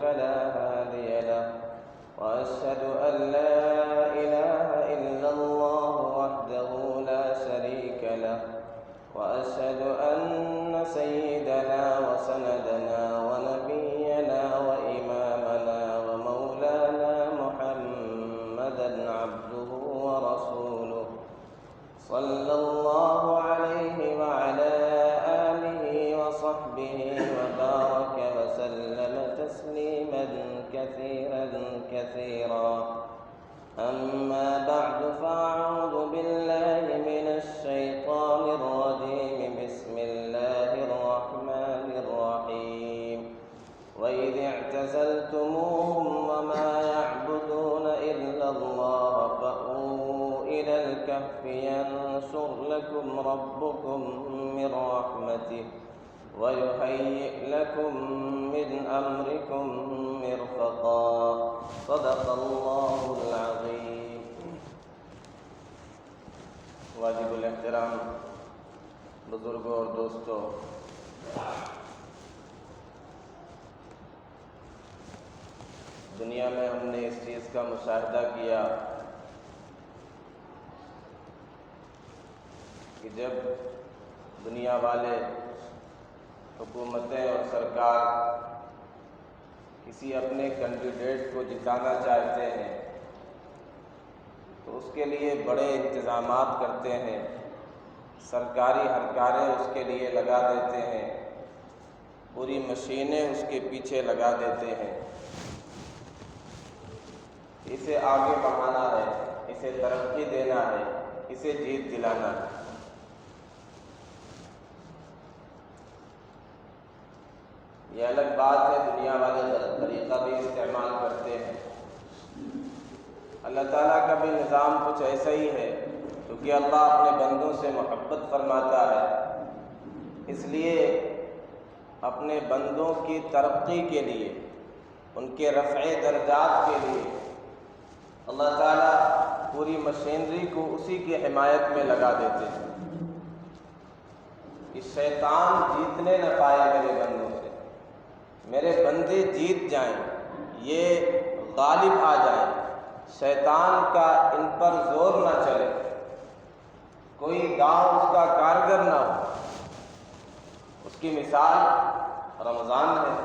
فلا هادي له وأشهد أن لا إله إلا الله وحده لا شريك له وأشهد أن سيدنا وسندنا ونبينا وإمامنا ومولانا محمدا عبده ورسوله صلى الله عليه وعلى آله وصحبه وبارك وسلم تسليما كثيرا كثيرا. أما بعد فأعوذ بالله من الشيطان الرجيم. بسم الله الرحمن الرحيم. وإذ اعتزلتموهم وما يعبدون إلا الله فأووا إلى الكهف ينشر لكم ربكم من رحمته ويهيئ لكم من أمركم مرفقا. صدق الله العظيم. واجب الاحترام بزرگوں اور دوستوں، دنیا میں ہم نے اس چیز کا مشاہدہ کیا کہ جب دنیا والے، حکومتیں اور سرکار کسی اپنے کینڈیڈیٹ کو جتانا چاہتے ہیں تو اس کے لیے بڑے انتظامات کرتے ہیں، سرکاری ہرکاریں اس کے لیے لگا دیتے ہیں، پوری مشینیں اس کے پیچھے لگا دیتے ہیں. اسے آگے بڑھانا ہے، اسے ترقی دینا ہے، اسے جیت دلانا ہے. یہ الگ بات ہے، دنیا والے غلط طریقہ بھی استعمال کرتے ہیں. اللہ تعالیٰ کا بھی نظام کچھ ایسا ہی ہے، کیونکہ اللہ اپنے بندوں سے محبت فرماتا ہے، اس لیے اپنے بندوں کی ترقی کے لیے، ان کے رفع درجات کے لیے اللہ تعالیٰ پوری مشینری کو اسی کی حمایت میں لگا دیتے ہیں کہ شیطان جیتنے نہ پائے میرے بندوں سے، میرے بندے جیت جائیں، یہ غالب آ جائیں، شیطان کا ان پر زور نہ چلے، کوئی گاؤں اس کا کارگر نہ ہو. اس کی مثال رمضان ہے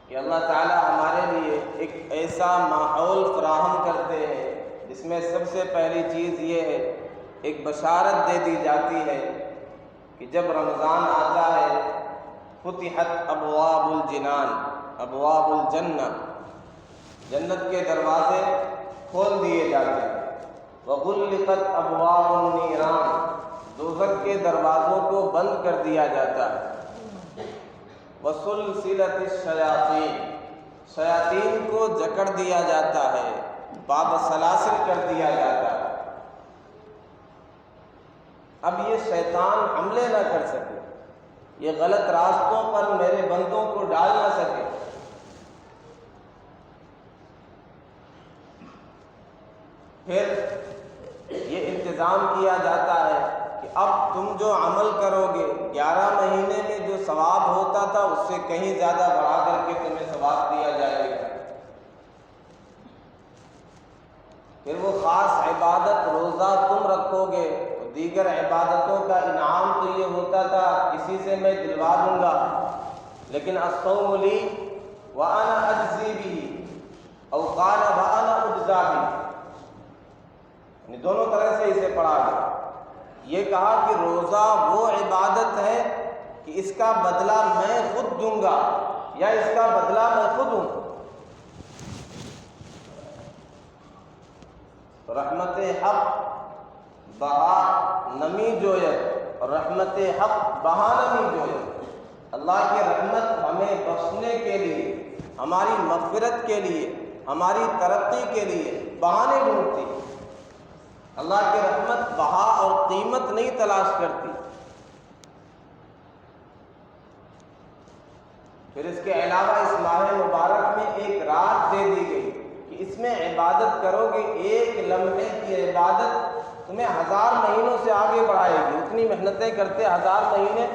کہ اللہ تعالیٰ ہمارے لیے ایک ایسا ماحول فراہم کرتے ہیں جس میں سب سے پہلی چیز یہ ہے، ایک بشارت دے دی جاتی ہے کہ جب رمضان آتا ہے فتحت ابواب الجنان، ابواب الجنہ، جنت کے دروازے کھول دیے جاتے ہیں. وغلقت ابواب النیران، دوزخ کے دروازوں کو بند کر دیا جاتا ہے. وسلسلت الشیاطین، شیاطین کو جکڑ دیا جاتا ہے، باب سلاسل کر دیا جاتا ہے. اب یہ شیطان حملے نہ کر سکے، یہ غلط راستوں پر میرے بندوں کو ڈال نہ سکے. پھر یہ انتظام کیا جاتا ہے کہ اب تم جو عمل کرو گے 11 مہینے میں جو ثواب ہوتا تھا اس سے کہیں زیادہ بڑھا کر کے تمہیں ثواب دیا جائے گا. پھر وہ خاص عبادت روزہ تم رکھو گے، دیگر عبادتوں کا انعام تو یہ ہوتا تھا کسی سے میں دلوا دوں گا، لیکن الصوم لی وانا اجزی به او قال وانا اجزا به، یعنی دونوں طرح سے اسے پڑھا گیا. یہ کہا کہ روزہ وہ عبادت ہے کہ اس کا بدلہ میں خود دوں گا یا اس کا بدلہ میں خود ہوں. رحمت حق بہا نمی جویت، اور رحمت حق بہا نمی جویت. اللہ کی رحمت ہمیں بخشنے کے لیے، ہماری مغفرت کے لیے، ہماری ترقی کے لیے بہانے ڈھونڈتی. اللہ کی رحمت بہا اور قیمت نہیں تلاش کرتی. پھر اس کے علاوہ اس ماہ مبارک میں ایک رات دے دی گئی کہ اس میں عبادت کرو گے، ایک لمحے کی عبادت تمہیں 1000 مہینوں سے آگے بڑھائے گی. اتنی محنتیں کرتے 1000 مہینے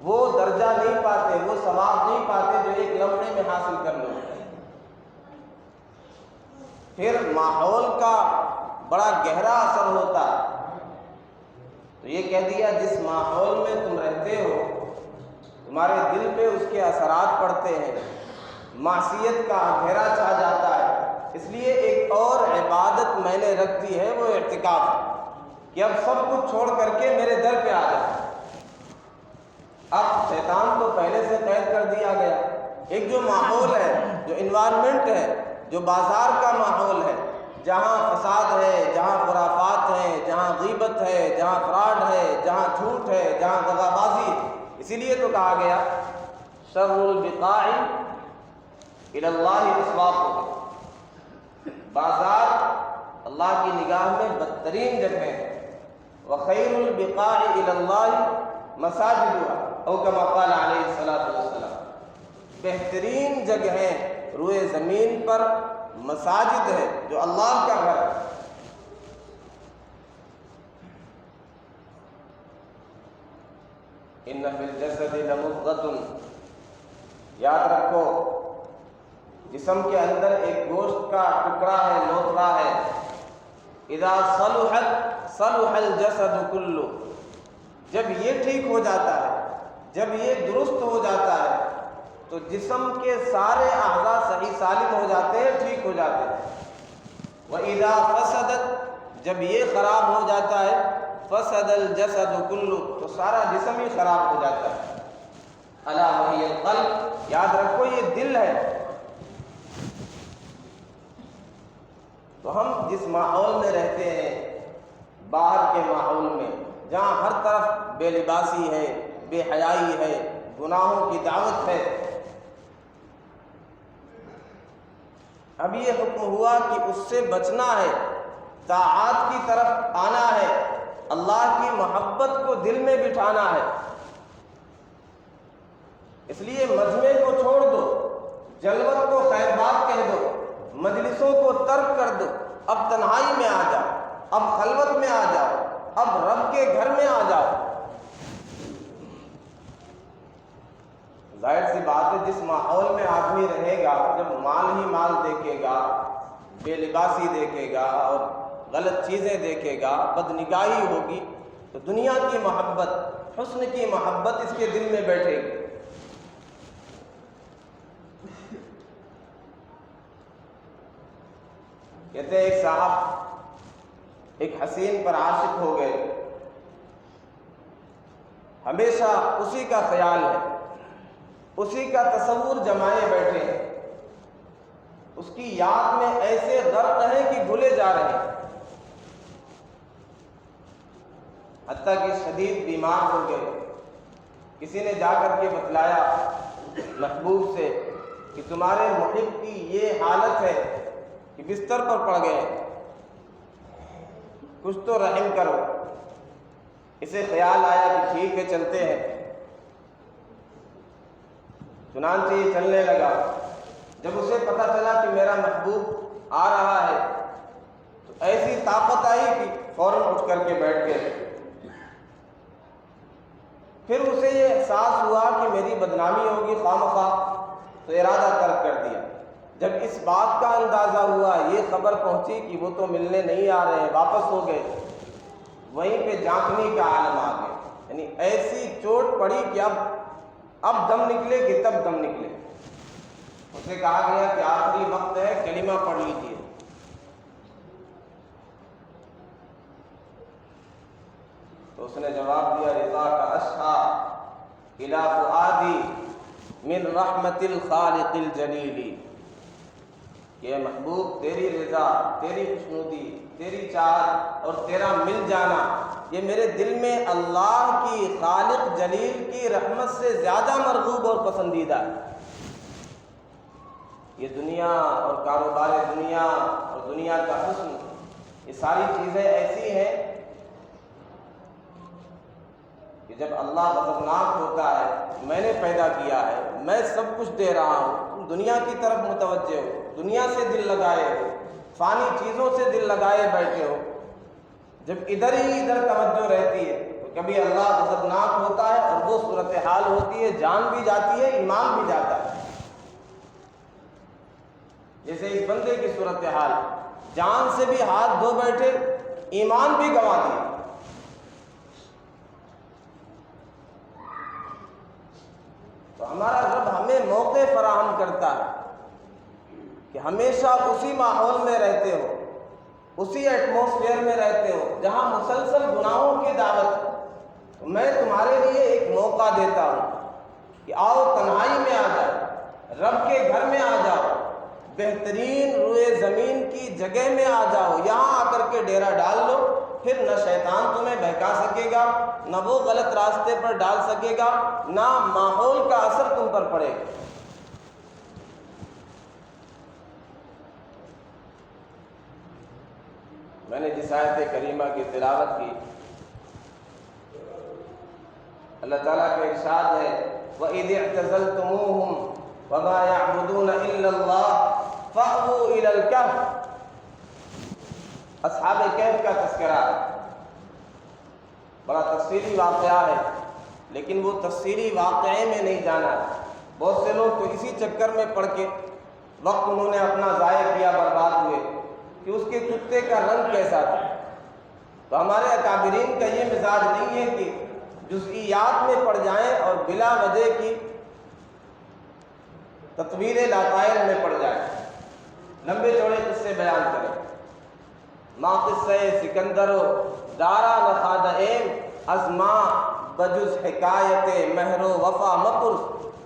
وہ درجہ نہیں پاتے، وہ ثواب نہیں پاتے جو ایک ایک لمحے میں حاصل کر لو۔ پھر ماحول کا بڑا گہرا اثر ہوتا ہے۔ تو یہ کہہ دیا جس ماحول میں تم رہتے ہو تمہارے دل پہ اس کے اثرات پڑتے ہیں، معصیت کا گھیرا چھا جاتا ہے۔ اس لیے ایک اور عبادت میں نے رکھ دی ہے، وہ اعتکاف ہے کہ اب سب کچھ چھوڑ کر کے میرے در پہ آ جائے۔ اب شیطان تو پہلے سے قید کر دیا گیا۔ ایک جو ماحول ہے، جو انوائرمنٹ ہے، جو بازار کا ماحول ہے، جہاں فساد ہے، جہاں خرافات ہیں، جہاں غیبت ہے، جہاں فراڈ ہے، جہاں جھوٹ ہے، جہاں دغابازی ہے، اسی لیے تو کہا گیا شر البقاع الی اللہ اسواقها، بازار اللہ کی نگاہ میں بدترین جگہ ہے۔ وخیر البقاع الی اللہ مساجدها او کما قال علیہ الصلوۃ والسلام، بہترین جگہیں روئے زمین پر مساجد ہے، جو اللہ کا گھر ہے۔ ان فی الجسد لمضغۃ، یاد رکھو جسم کے اندر ایک گوشت کا ٹکڑا ہے، لوتھڑا ہے، اذا صلحت صلح الجسد کلہ، جب یہ ٹھیک ہو جاتا ہے، جب یہ درست ہو جاتا ہے تو جسم کے سارے اعضاء صحیح سالم ہو جاتے ہیں، ٹھیک ہو جاتے ہیں۔ وَإِذَا فَسَدَتْ، جب یہ خراب ہو جاتا ہے، فَسَدَ الْجَسَدُ كُلُّ، تو سارا جسم ہی خراب ہو جاتا ہے۔ أَلَا وَهِيَ الْقَلْبُ، یاد رکھو یہ دل ہے۔ تو ہم جس ماحول میں رہتے ہیں، باہر کے ماحول میں، جہاں ہر طرف بے لباسی ہے، بے حیائی ہے، گناہوں کی دعوت ہے، اب یہ حکم ہوا کہ اس سے بچنا ہے، طاعات کی طرف آنا ہے، اللہ کی محبت کو دل میں بٹھانا ہے۔ اس لیے مجمع کو چھوڑ دو، جلوت کو خیر بات کہہ دو، مجلسوں کو ترک کر دو، اب تنہائی میں آ جاؤ، اب خلوت میں آ جاؤ، اب رب کے گھر میں آ جاؤ۔ ظاہر سی بات ہے جس ماحول میں آدمی رہے گا، جب مال ہی مال دیکھے گا، بے لباسی دیکھے گا اور غلط چیزیں دیکھے گا، بدنگاہی ہوگی، تو دنیا کی محبت، حسن کی محبت اس کے دل میں بیٹھے گی۔ کہتے ہیں ایک صاحب ایک حسین پر عاشق ہو گئے، ہمیشہ اسی کا خیال ہے، اسی کا تصور جمائے بیٹھے ہیں، اس کی یاد میں ایسے غرق ہیں کہ بھولے جا رہے ہیں، حتیٰ کہ شدید بیمار ہو گئے۔ کسی نے جا کر کے بتلایا محبوب سے کہ تمہارے محب کی یہ حالت ہے کہ بستر پر پڑ گئے، کچھ تو رحم کرو۔ اسے خیال آیا کہ ٹھیک ہے چلتے ہیں، چنانچہ یہ چلنے لگا۔ جب اسے پتہ چلا کہ میرا محبوب آ رہا ہے تو ایسی طاقت آئی کہ فوراً اٹھ کر کے بیٹھ گئے۔ پھر اسے یہ احساس ہوا کہ میری بدنامی ہوگی خواہ تو ارادہ ترک کر دیا۔ جب اس بات کا اندازہ ہوا، یہ خبر پہنچی کہ وہ تو ملنے نہیں آ رہے ہیں، واپس ہو گئے، وہیں پہ جانکنی کا عالم آ گیا۔ یعنی ایسی چوٹ پڑی کہ اب دم نکلے کہ تب دم نکلے۔ اسے کہا گیا کہ آخری وقت ہے، کلمہ پڑھ لیجیے۔ تو اس نے جواب دیا رضا کا اشہا الی فؤادی من رحمت الخالق الجلیل، کہ محبوب تیری رضا، تیری خوشنودی، تیری چاہت اور تیرا مل جانا یہ میرے دل میں اللہ کی خالق جلیل کی رحمت سے زیادہ مرغوب اور پسندیدہ ہے۔ یہ دنیا اور کاروبار دنیا اور دنیا کا حسن، یہ ساری چیزیں ایسی ہیں کہ جب اللہ غضبناک ہوتا ہے، میں نے پیدا کیا ہے، میں سب کچھ دے رہا ہوں، تم دنیا کی طرف متوجہ ہو، دنیا سے دل لگائے ہو، فانی چیزوں سے دل لگائے بیٹھے ہو، جب ادھر ہی ادھر توجہ رہتی ہے تو کبھی اللہ غضبناک ہوتا ہے اور وہ صورتحال ہوتی ہے، جان بھی جاتی ہے، ایمان بھی جاتا ہے۔ بندے کی صورتحال، جان سے بھی ہاتھ دھو بیٹھے، ایمان بھی گنوا دیا۔ تو ہمارا رب ہمیں موقع فراہم کرتا ہے کہ ہمیشہ اسی ماحول میں رہتے ہو، اسی ایٹماسفیئر میں رہتے ہو جہاں مسلسل گناہوں کی دعوت ہے، تو میں تمہارے لیے ایک موقع دیتا ہوں کہ آؤ تنہائی میں آ جاؤ، رب کے گھر میں آ جاؤ، بہترین روئے زمین کی جگہ میں آ جاؤ، یہاں آ کر کے ڈیرا ڈال لو، پھر نہ شیطان تمہیں بہکا سکے گا، نہ وہ غلط راستے پر ڈال سکے گا، نہ ماحول کا اثر تم پر پڑے گا۔ میں نے جس آیت کریمہ کی تلاوت کی، اللہ تعالیٰ کا ارشاد ہے وَإِذِ اعْتَزَلْتُمُوهُمْ وَمَا يَعْبُدُونَ إِلَّا اللَّهَ فَأْوُوا إِلَى الْكَهْفِ۔ اصحاب کہف کا تذکرہ ہے، بڑا تفصیلی واقعہ ہے، لیکن وہ تفصیلی واقعے میں نہیں جانا ہے۔ بہت سے لوگ تو اسی چکر میں پڑ کے وقت انہوں نے اپنا ضائع کیا، برباد ہوئے کہ اس کے کتے کا رنگ کیسا تھا۔ تو ہمارے اکابرین کا یہ مزاج نہیں ہے کہ جزئیات میں پڑ جائیں اور بلا وجہ کی تطویر لطائر میں پڑ جائیں، لمبے چوڑے قصے بیان کریں۔ ما قصہ سکندر و دارا نخاد ایم از ما بجز حکایت مہر و وفا مپرس۔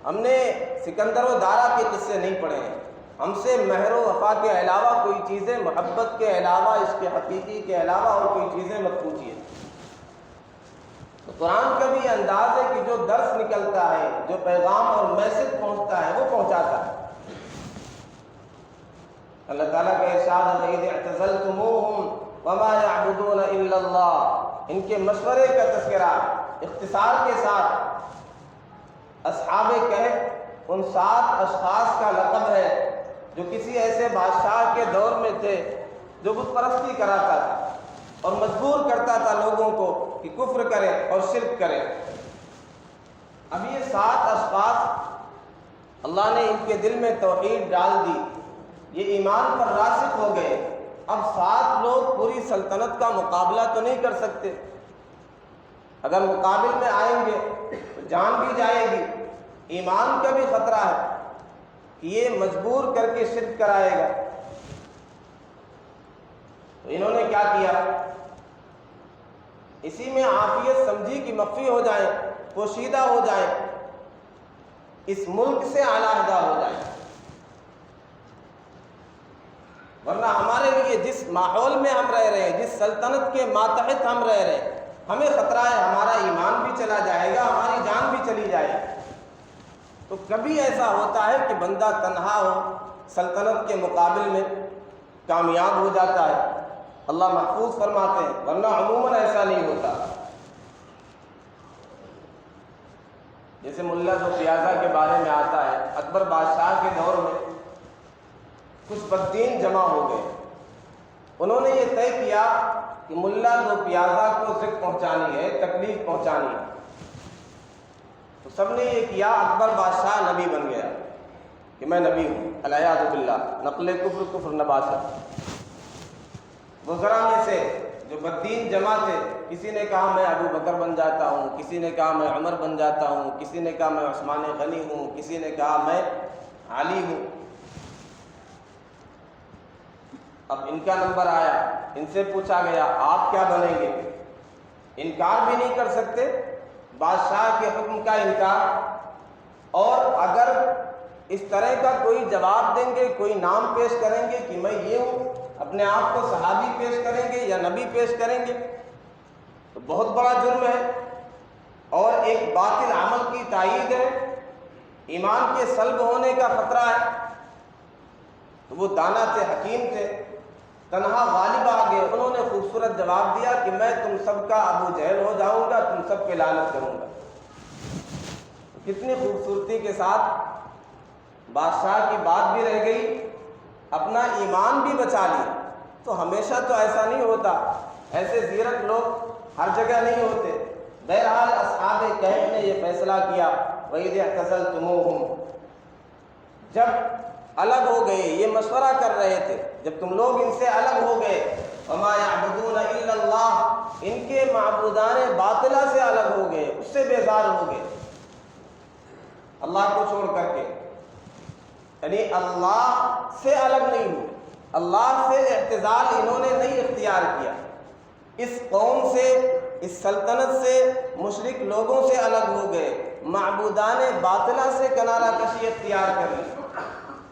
ہم نے سکندر و دارا کے قصے نہیں پڑھے ہیں، ہم سے مہر و وفا کے علاوہ کوئی چیزیں، محبت کے علاوہ، عشق حقیقی کے علاوہ اور کوئی چیزیں مت پوچھیے۔ تو قرآن کا بھی انداز ہے کہ جو درس نکلتا ہے، جو پیغام اور میسج پہنچتا ہے، وہ پہنچاتا ہے۔ اللہ تعالیٰ کا ارشاد ہے وَإِذِ اعْتَزَلْتُمُوهُمْ وَمَا يَعْبُدُونَ إِلَّا اللَّهَ۔ ان کے مشورے کا تذکرہ اختصار کے ساتھ۔ اصحاب کہف ان 7 اشخاص کا لقب ہے جو کسی ایسے بادشاہ کے دور میں تھے جو بت پرستی کراتا تھا اور مجبور کرتا تھا لوگوں کو کہ کفر کریں اور شرک کریں۔ اب یہ 7 اشخاص اللہ نے ان کے دل میں توحید ڈال دی، یہ ایمان پر راسخ ہو گئے۔ اب 7 لوگ پوری سلطنت کا مقابلہ تو نہیں کر سکتے، اگر مقابل میں آئیں گے تو جان بھی جائے گی، ایمان کا بھی خطرہ ہے کہ یہ مجبور کر کے شرک کرائے گا۔ تو انہوں نے کیا کیا؟ اسی میں عافیت سمجھی کہ مخفی ہو جائیں، پوشیدہ ہو جائیں، اس ملک سے علیحدہ ہو جائیں، ورنہ ہمارے لیے جس ماحول میں ہم رہ رہے ہیں، جس سلطنت کے ماتحت ہم رہ رہے ہیں، ہمیں خطرہ ہے ہمارا ایمان بھی چلا جائے گا، ہماری جان بھی چلی جائے گی۔ تو کبھی ایسا ہوتا ہے کہ بندہ تنہا ہو، سلطنت کے مقابل میں کامیاب ہو جاتا ہے، اللہ محفوظ فرماتے ہیں، ورنہ عموماً ایسا نہیں ہوتا۔ جیسے ملا دو پیازا کے بارے میں آتا ہے، اکبر بادشاہ کے دور میں کچھ بددین جمع ہو گئے، انہوں نے یہ طے کیا کہ ملا دو پیازا کو ضرر پہنچانی ہے، تکلیف پہنچانی ہے۔ تو سب نے یہ کیا، اکبر بادشاہ نبی بن گیا کہ میں نبی ہوں، العیاذ باللہ، نقل کفر نباشت۔ وزراء میں سے جو بددین جمع تھے، کسی نے کہا میں ابو بکر بن جاتا ہوں، کسی نے کہا میں عمر بن جاتا ہوں، کسی نے کہا میں عثمان غنی ہوں، کسی نے کہا میں علی ہوں۔ اب ان کا نمبر آیا، ان سے پوچھا گیا آپ کیا بنیں گے؟ انکار بھی نہیں کر سکتے، بادشاہ کے حکم کا انکار، اور اگر اس طرح کا کوئی جواب دیں گے، کوئی نام پیش کریں گے کہ میں یہ ہوں، اپنے آپ کو صحابی پیش کریں گے یا نبی پیش کریں گے، تو بہت بڑا جرم ہے اور ایک باطل عمل کی تائید ہے، ایمان کے سلب ہونے کا خطرہ ہے۔ تو وہ دانا تھے، حکیم تھے، تنہا غالب آ گئے، انہوں نے خوبصورت جواب دیا کہ میں تم سب کا ابو جہل ہو جاؤں گا، تم سب پہ لعنت کروں گا۔ کتنی خوبصورتی کے ساتھ بادشاہ کی بات بھی رہ گئی، اپنا ایمان بھی بچا لیا۔ تو ہمیشہ تو ایسا نہیں ہوتا، ایسے زیرک لوگ ہر جگہ نہیں ہوتے۔ بہرحال اصحاب کہف نے یہ فیصلہ کیا وَإِذِ اعْتَزَلْتُمُوهُمْ، جب الگ ہو گئے، یہ مشورہ کر رہے تھے جب تم لوگ ان سے الگ ہو گئے، وما یعبدون الا اللہ، ان کے معبودان باطلہ سے الگ ہو گئے، اس سے بیزار ہو گئے اللہ کو چھوڑ کر کے، یعنی اللہ سے الگ نہیں ہوئے، اللہ سے اعتزال انہوں نے نہیں اختیار کیا، اس قوم سے، اس سلطنت سے، مشرک لوگوں سے الگ ہو گئے، معبودان باطلہ سے کنارہ کشی اختیار کر لی،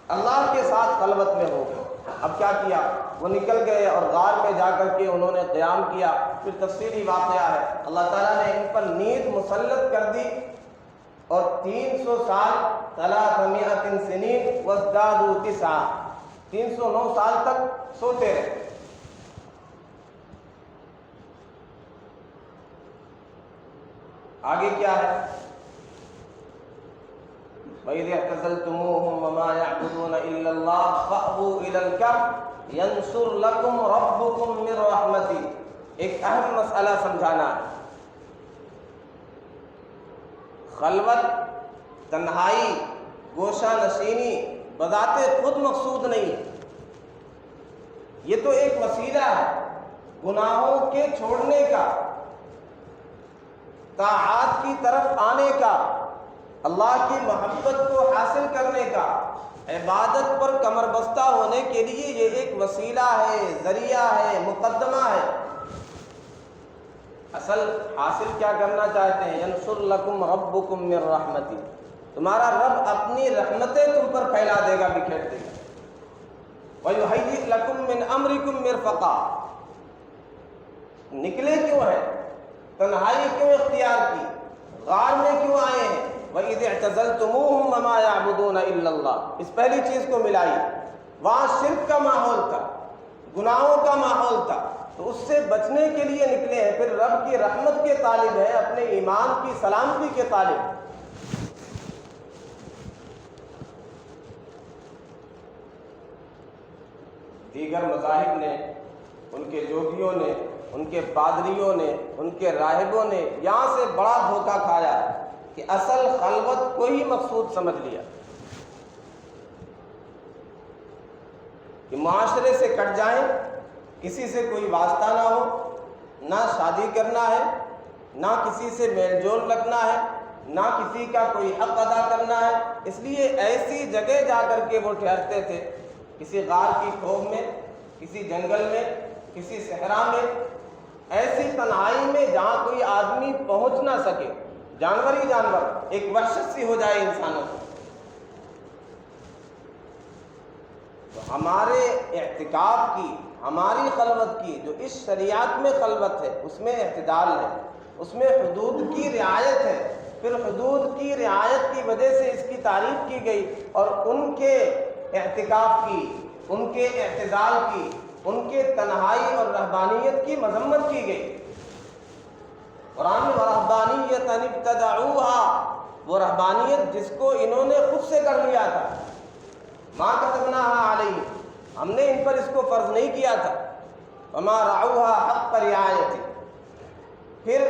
اللہ کے ساتھ خلوت میں ہو گئے۔ اب کیا کیا؟ وہ نکل گئے اور غار میں جا کر کے انہوں نے قیام کیا، پھر تفصیلی واقعہ ہے، اللہ تعالیٰ نے ان پر نیند مسلط کر دی اور 300 سال 300 سنین وازدادوا 9 309 سال تک سوتے رہے۔ آگے کیا ہے؟ وَإِذِ اعْتَزَلْتُمُوهُمْ وَمَا يَعْبُدُونَ إِلَّا اللَّهَ فَأْوُوا إِلَى الْكَهْفِ يَنشُرْ لَكُمْ رَبُّكُمْ مِنْ رَحْمَتِهِ۔ ایک اہم مسئلہ سمجھانا ہے، خلوت، تنہائی، گوشہ نشینی بذات خود مقصود نہیں ہے، یہ تو ایک وسیلہ ہے گناہوں کے چھوڑنے کا، طاعات کی طرف آنے کا، اللہ کی محبت کو حاصل کرنے کا، عبادت پر کمر بستہ ہونے کے لیے یہ ایک وسیلہ ہے، ذریعہ ہے، مقدمہ ہے۔ اصل حاصل کیا کرنا چاہتے ہیں؟ ینصر لکم ربکم من رحمتی، تمہارا رب اپنی رحمتیں تم پر پھیلا دے گا، بکھیر دے گا۔ وَيُهَيِّئْ لَكُم مِّنْ أَمْرِكُم مِّرْفَقًا، نکلے کیوں ہیں؟ تنہائی کیوں اختیار کی؟ غار میں کیوں آئے ہیں؟ وَإِذِ اعْتَزَلْتُمُوهُمْ وَمَا يَعْبُدُونَ إِلَّا اللَّهِ، اس پہلی چیز کو ملائی، وہاں شرک کا ماحول تھا، گناہوں کا ماحول تھا، تو اس سے بچنے کے لیے نکلے ہیں، پھر رب کی رحمت کے طالب ہیں، اپنے ایمان کی سلامتی کے طالب ہیں۔ دیگر مذاہب نے، ان کے جوگیوں نے، ان کے پادریوں نے، ان کے راہبوں نے یہاں سے بڑا دھوکہ کھایا کہ اصل خلوت کو ہی مقصود سمجھ لیا، کہ معاشرے سے کٹ جائیں، کسی سے کوئی واسطہ نہ ہو، نہ شادی کرنا ہے، نہ کسی سے میل جول رکھنا ہے، نہ کسی کا کوئی حق ادا کرنا ہے، اس لیے ایسی جگہ جا کر کے وہ ٹھہرتے تھے، کسی غار کی کھوہ میں، کسی جنگل میں، کسی صحرا میں، ایسی تنہائی میں جہاں کوئی آدمی پہنچ نہ سکے، جانور ہی جانور، ایک وحشت سی ہو جائے انسانوں کو۔ تو ہمارے اعتکاف کی، ہماری خلوت کی، جو اس شریعت میں خلوت ہے، اس میں اعتدال ہے، اس میں حدود کی رعایت ہے، پھر حدود کی رعایت کی وجہ سے اس کی تعریف کی گئی، اور ان کے اعتکاف کی، ان کے اعتدال کی، ان کے تنہائی اور رہبانیت کی مذمت کی گئی۔ قرآن میں وَرَهْبَانِيَّةً ابْتَدَعُوهَا، وہ رہبانیت جس کو انہوں نے خود سے کر لیا تھا، مَا كَتَبْنَاهَا عَلَيْهِمْ، ہم نے ان پر اس کو فرض نہیں کیا تھا، وَمَا رَعَوْهَا حَقَّ رِعَایَتِهِ، پھر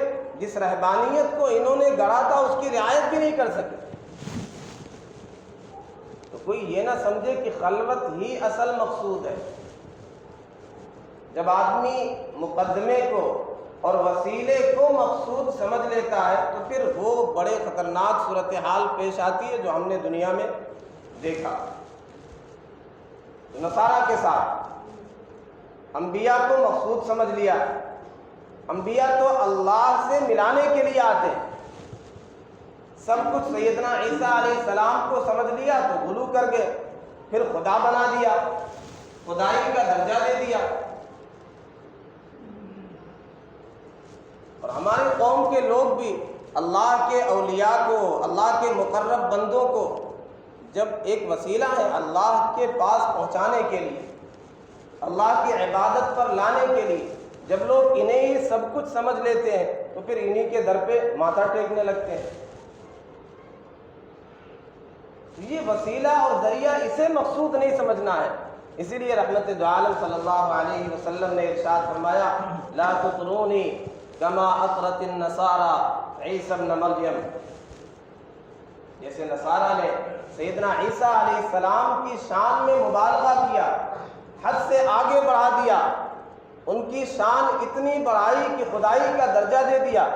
جس رہبانیت کو انہوں نے گڑھا تھا اس کی رعایت بھی نہیں کر سکے۔ تو کوئی یہ نہ سمجھے کہ خلوت ہی اصل مقصود ہے۔ جب آدمی مقدمے کو اور وسیلے کو مقصود سمجھ لیتا ہے تو پھر وہ بڑے خطرناک صورتحال پیش آتی ہے جو ہم نے دنیا میں دیکھا۔ نصارہ کے ساتھ انبیاء کو مقصود سمجھ لیا، انبیاء تو اللہ سے ملانے کے لیے آتے ہیں، سب کچھ سیدنا عیسیٰ علیہ السلام کو سمجھ لیا تو غلو کر گئے، پھر خدا بنا دیا، خدائی کا درجہ دے دیا۔ اور ہماری قوم کے لوگ بھی اللہ کے اولیاء کو، اللہ کے مقرب بندوں کو جب ایک وسیلہ ہے اللہ کے پاس پہنچانے کے لیے، اللہ کی عبادت پر لانے کے لیے، جب لوگ انہیں ہی سب کچھ سمجھ لیتے ہیں تو پھر انہی کے در پہ ماتھا ٹیکنے لگتے ہیں۔ یہ وسیلہ اور ذریعہ اسے مقصود نہیں سمجھنا ہے۔ اسی لیے رحمت دو عالم صلی اللہ علیہ وسلم نے ارشاد فرمایا، لا تطرونی کما اطرت النصارى عیسی ابن مریم، جیسے نصارہ نے سیدنا عیسیٰ علیہ السلام کی شان میں مبالغہ کیا، حد سے آگے بڑھا دیا، ان کی شان اتنی بڑھائی کہ خدائی کا درجہ دے دیا۔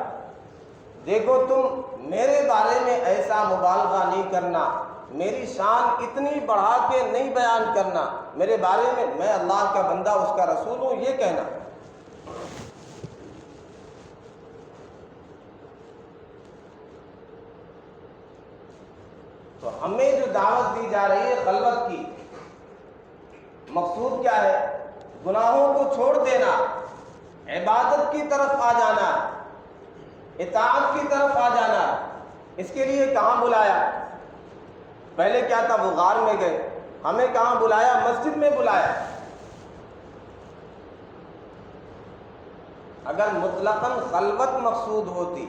دیکھو تم میرے بارے میں ایسا مبالغہ نہیں کرنا، میری شان اتنی بڑھا کے نہیں بیان کرنا، میرے بارے میں اللہ کا بندہ اس کا رسول ہوں یہ کہنا۔ تو ہمیں جو دعوت دی جا رہی ہے خلوت کی، مقصود کیا ہے؟ گناہوں کو چھوڑ دینا، عبادت کی طرف آ جانا، اطاعت کی طرف آ جانا۔ اس کے لیے کہاں بلایا؟ پہلے کیا تھا؟ وہ غار میں گئے، ہمیں کہاں بلایا؟ مسجد میں بلایا۔ اگر مطلقاً خلوت مقصود ہوتی،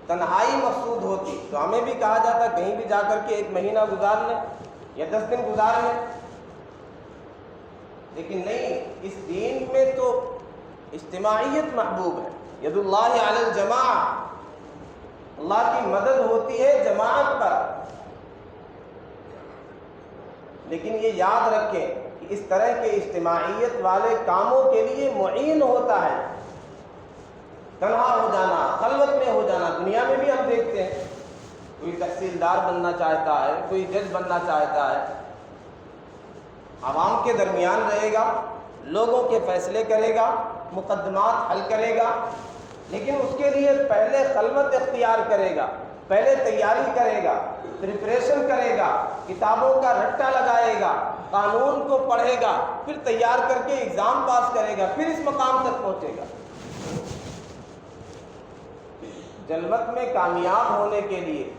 تنہائی مقصود ہوتی، تو ہمیں بھی کہا جاتا کہیں بھی جا کر کے 1 مہینہ گزار لیں یا 10 دن گزار لیں، لیکن نہیں، اس دین میں تو اجتماعیت محبوب ہے۔ ید اللہ علی الجماع، اللہ کی مدد ہوتی ہے جماعت پر۔ لیکن یہ یاد رکھیں کہ اس طرح کے اجتماعیت والے کاموں کے لیے معین ہوتا ہے تنہا ہو جانا، خلوت میں ہو جانا۔ دنیا میں بھی ہم دیکھتے ہیں، کوئی تحصیلدار بننا چاہتا ہے، کوئی جج بننا چاہتا ہے، عوام کے درمیان رہے گا، لوگوں کے فیصلے کرے گا، مقدمات حل کرے گا، لیکن اس کے لیے پہلے خلوت اختیار کرے گا، پہلے تیاری کرے گا، پریپریشن کرے گا، کتابوں کا رٹا لگائے گا، قانون کو پڑھے گا، پھر تیار کر کے ایگزام پاس کرے گا، پھر اس مقام تک پہنچے گا۔ جلوت میں کامیاب ہونے کے لیے،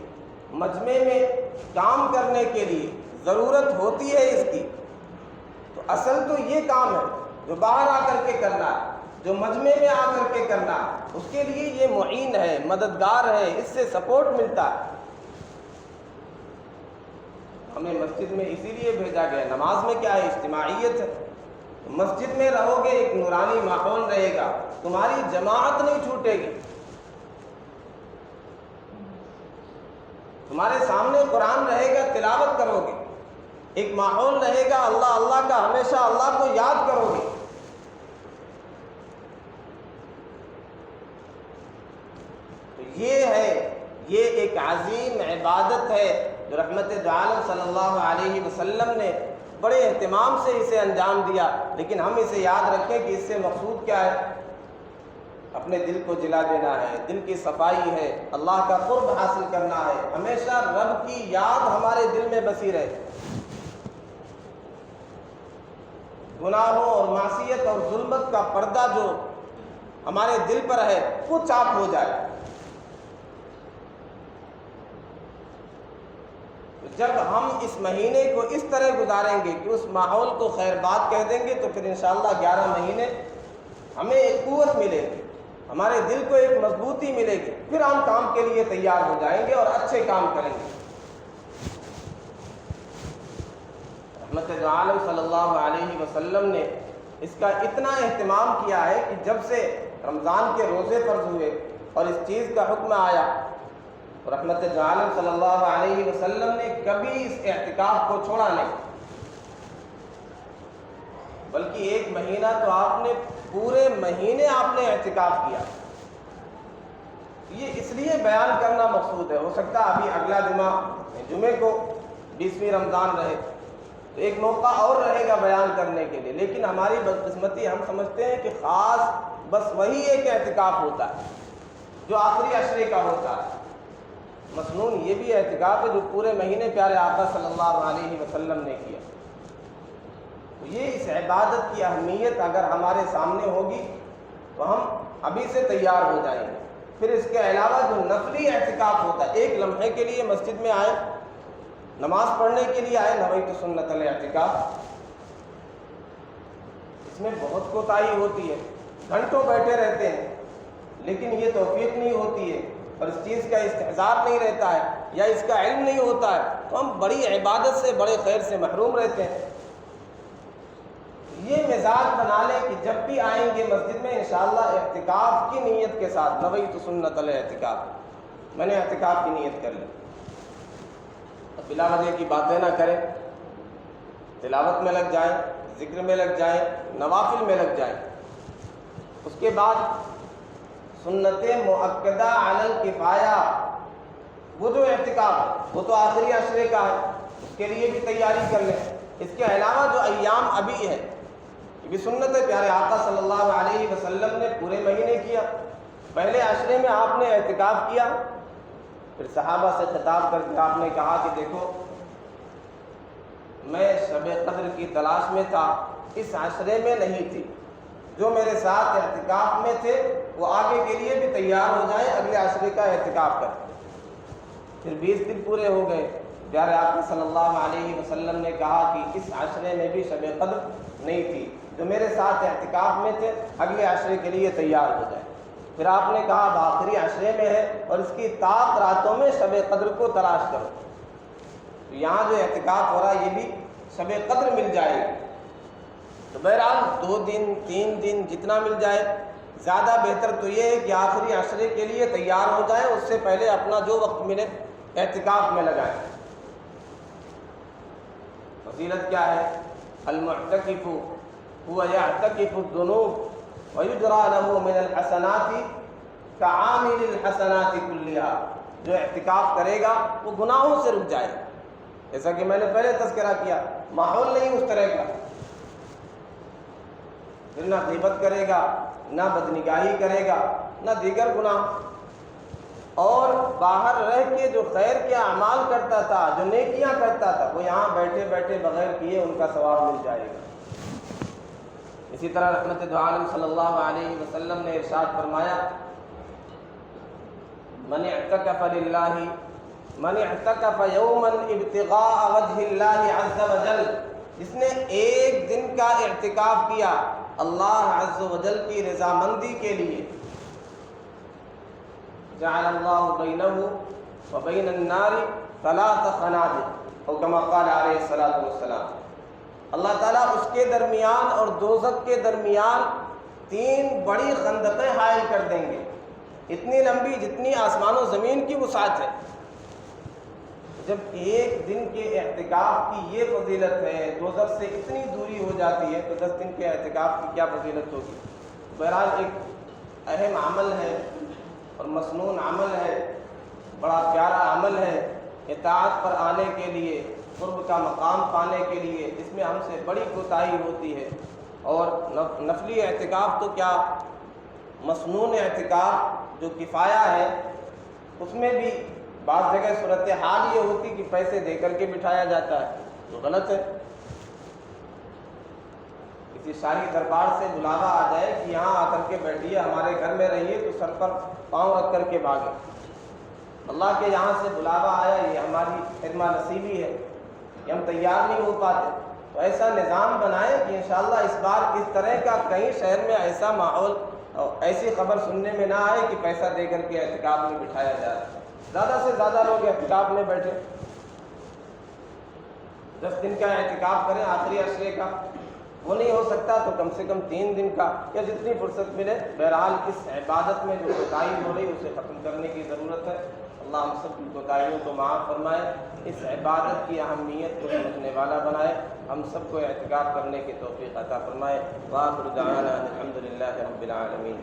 مجمع میں کام کرنے کے لیے ضرورت ہوتی ہے اس کی۔ تو اصل تو یہ کام ہے جو باہر آ کر کے کرنا ہے، جو مجمع میں آ کر کے کرنا ہے، اس کے لیے یہ معین ہے، مددگار ہے، اس سے سپورٹ ملتا ہے۔ ہمیں مسجد میں اسی لیے بھیجا گیا۔ نماز میں کیا ہے؟ اجتماعیت ہے۔ مسجد میں رہو گے، ایک نورانی ماحول رہے گا، تمہاری جماعت نہیں چھوٹے گی، تمہارے سامنے قرآن رہے گا، تلاوت کرو گے، ایک ماحول رہے گا اللہ اللہ کا، ہمیشہ اللہ کو یاد کرو گے۔ تو یہ ہے، یہ ایک عظیم عبادت ہے جو رحمت دو عالم صلی اللہ علیہ وسلم نے بڑے اہتمام سے اسے انجام دیا۔ لیکن ہم اسے یاد رکھیں کہ اس سے مقصود کیا ہے؟ اپنے دل کو جلا دینا ہے، دل کی صفائی ہے، اللہ کا قرب حاصل کرنا ہے، ہمیشہ رب کی یاد ہمارے دل میں بسی رہے، گناہوں اور معصیت اور ظلمت کا پردہ جو ہمارے دل پر ہے وہ چاک ہو جائے۔ جب ہم اس مہینے کو اس طرح گزاریں گے کہ اس ماحول کو خیر بات کہہ دیں گے، تو پھر انشاءاللہ 11 مہینے ہمیں ایک قوت ملے گی، ہمارے دل کو ایک مضبوطی ملے گی، پھر ہم کام کے لیے تیار ہو جائیں گے اور اچھے کام کریں گے۔ رحمت دو عالم صلی اللہ علیہ وسلم نے اس کا اتنا اہتمام کیا ہے کہ جب سے رمضان کے روزے فرض ہوئے اور اس چیز کا حکم آیا، رحمت دو عالم صلی اللہ علیہ وسلم نے کبھی اس اعتکاف کو چھوڑا نہیں، بلکہ 1 مہینہ تو آپ نے پورے مہینے آپ نے اعتکاف کیا۔ یہ اس لیے بیان کرنا مقصود ہے، ہو سکتا ہے ابھی اگلا جمعے کو 20ویں رمضان رہے تو ایک موقع اور رہے گا بیان کرنے کے لیے، لیکن ہماری بدقسمتی ہم سمجھتے ہیں کہ خاص بس وہی ایک اعتکاف ہوتا ہے جو آخری عشرے کا ہوتا ہے۔ مسنون یہ بھی اعتکاف ہے جو پورے مہینے پیارے آقا صلی اللہ علیہ وسلم نے کیا۔ تو یہ اس عبادت کی اہمیت اگر ہمارے سامنے ہوگی تو ہم ابھی سے تیار ہو جائیں گے۔ پھر اس کے علاوہ جو نفلی اعتکاف ہوتا ہے، ایک لمحے کے لیے مسجد میں آئے، نماز پڑھنے کے لیے آئے، نویت سنت الاعتکاف، اس میں بہت کوتاہی ہوتی ہے، گھنٹوں بیٹھے رہتے ہیں، لیکن یہ توفیق نہیں ہوتی ہے اور اس چیز کا استحضار نہیں رہتا ہے یا اس کا علم نہیں ہوتا ہے، تو ہم بڑی عبادت سے، بڑے خیر سے محروم رہتے ہیں۔ یہ مزاج بنا لیں کہ جب بھی آئیں گے مسجد میں انشاءاللہ اعتکاف کی نیت کے ساتھ، نویت سنت الاعتکاف، میں نے اعتکاف کی نیت کر لی۔ بلا وجہ کی باتیں نہ کریں، تلاوت میں لگ جائیں، ذکر میں لگ جائیں، نوافل میں لگ جائیں۔ اس کے بعد سنت مؤکدہ علی الکفایہ، وہ جو اعتکاف ہے وہ تو آخری عشرے کا ہے، اس کے لیے بھی تیاری کر لیں۔ اس کے علاوہ جو ایام ابھی ہے یہ بھی سنت ہے، پیارے آقا صلی اللہ علیہ وسلم نے پورے مہینے کیا۔ پہلے عشرے میں آپ نے اعتکاف کیا، پھر صحابہ سے خطاب کر کے آپ نے کہا کہ دیکھو میں شب قدر کی تلاش میں تھا، اس عشرے میں نہیں تھی، جو میرے ساتھ اعتکاف میں تھے وہ آگے کے لیے بھی تیار ہو جائیں، اگلے عشرے کا اعتکاف کریں۔ پھر 20 دن پورے ہو گئے، پیارے آقا صلی اللہ علیہ وسلم نے کہا کہ اس عشرے میں بھی شب قدر نہیں تھی، جو میرے ساتھ اعتکاف میں تھے اگلے عشرے کے لیے تیار ہو جائیں۔ پھر آپ نے کہا اب آخری عشرے میں ہے اور اس کی طاق راتوں میں شب قدر کو تلاش کرو، تو یہاں جو اعتکاف ہو رہا ہے یہ بھی شب قدر مل جائے گی۔ تو بہرحال 2 دن 3 دن جتنا مل جائے، زیادہ بہتر تو یہ ہے کہ آخری عشرے کے لیے تیار ہو جائیں، اس سے پہلے اپنا جو وقت ملے اعتکاف میں لگائیں۔ فضیلت کیا ہے؟ المعتکف هو يعتکف الذنوب ويجرى له من الحسنات كعامل الحسنات كلها، جو اعتکاف کرے گا وہ گناہوں سے رک جائے گا، جیسا کہ میں نے پہلے تذکرہ کیا، ماحول نہیں اس طرح کا، پھر نہ غیبت کرے گا، نہ بدنگاہی کرے گا، نہ دیگر گناہ، اور باہر رہ کے جو خیر کے اعمال کرتا تھا، جو نیکیاں کرتا تھا، وہ یہاں بیٹھے بیٹھے بغیر کیے ان کا ثواب مل جائے گا۔ اسی طرح رحمت دو عالم صلی اللہ علیہ وسلم نے ارشاد فرمایا من اعتکف للہ من اعتکف یوما ابتغاء وجہ اللہ عز وجل، جس نے ایک دن کا اعتکاف کیا اللہ عز وجل کی رضامندی کے لیے، جعل اللہ بینہ وبین النار 3 خنادق، اور کما قال علیہ الصلوۃ والسلام، اللہ تعالیٰ اس کے درمیان اور دوزخ کے درمیان 3 بڑی خندقیں حائل کر دیں گے، اتنی لمبی جتنی آسمان و زمین کی وسعت ہے۔ جب ایک دن کے اعتکاف کی یہ فضیلت ہے، دوزخ سے اتنی دوری ہو جاتی ہے، تو 10 دن کے اعتکاف کی کیا فضیلت ہوگی۔ بہرحال ایک اہم عمل ہے اور مسنون عمل ہے، بڑا پیارا عمل ہے، اطاعت پر آنے کے لیے، قرب کا مقام پانے کے لیے اس میں ہم سے بڑی کوتاہی ہوتی ہے۔ اور نفلی اعتکاف تو کیا، مسنون اعتکاف جو کفایہ ہے اس میں بھی بعض جگہ صورتحال یہ ہوتی کہ پیسے دے کر کے بٹھایا جاتا ہے، جو غلط ہے۔ کسی شاہی دربار سے بلاوا آ جائے کہ یہاں آ کر کے بیٹھیے، ہمارے گھر میں رہیے، تو سر پر پاؤں رکھ کر کے بھاگے۔ اللہ کے یہاں سے بلاوا آیا، یہ ہماری خدمہ نصیبی ہے، یہ ہم تیار نہیں ہو پاتے، تو ایسا نظام بنائیں کہ انشاءاللہ اس بار اس طرح کا کہیں شہر میں ایسا ماحول اور ایسی خبر سننے میں نہ آئے کہ پیسہ دے کر کے اعتکاف میں بٹھایا جائے، زیادہ سے زیادہ لوگ اعتکاف میں بیٹھے۔ 10 دن کا اعتکاف کریں آخری عشرے کا، وہ نہیں ہو سکتا تو کم سے کم 3 دن کا، یا جتنی فرصت ملے۔ بہرحال اس عبادت میں جو کوتاہی ہو رہی اسے ختم کرنے کی ضرورت ہے۔ اللہ ہم سب کی کوتاہیوں کو معاف فرمائے، اس عبادت کی اہمیت کو سمجھنے والا بنائے، ہم سب کو اعتکاف کرنے کی توفیق عطا فرمائے۔ وآخر دعوانا الحمد للہ رب العالمین۔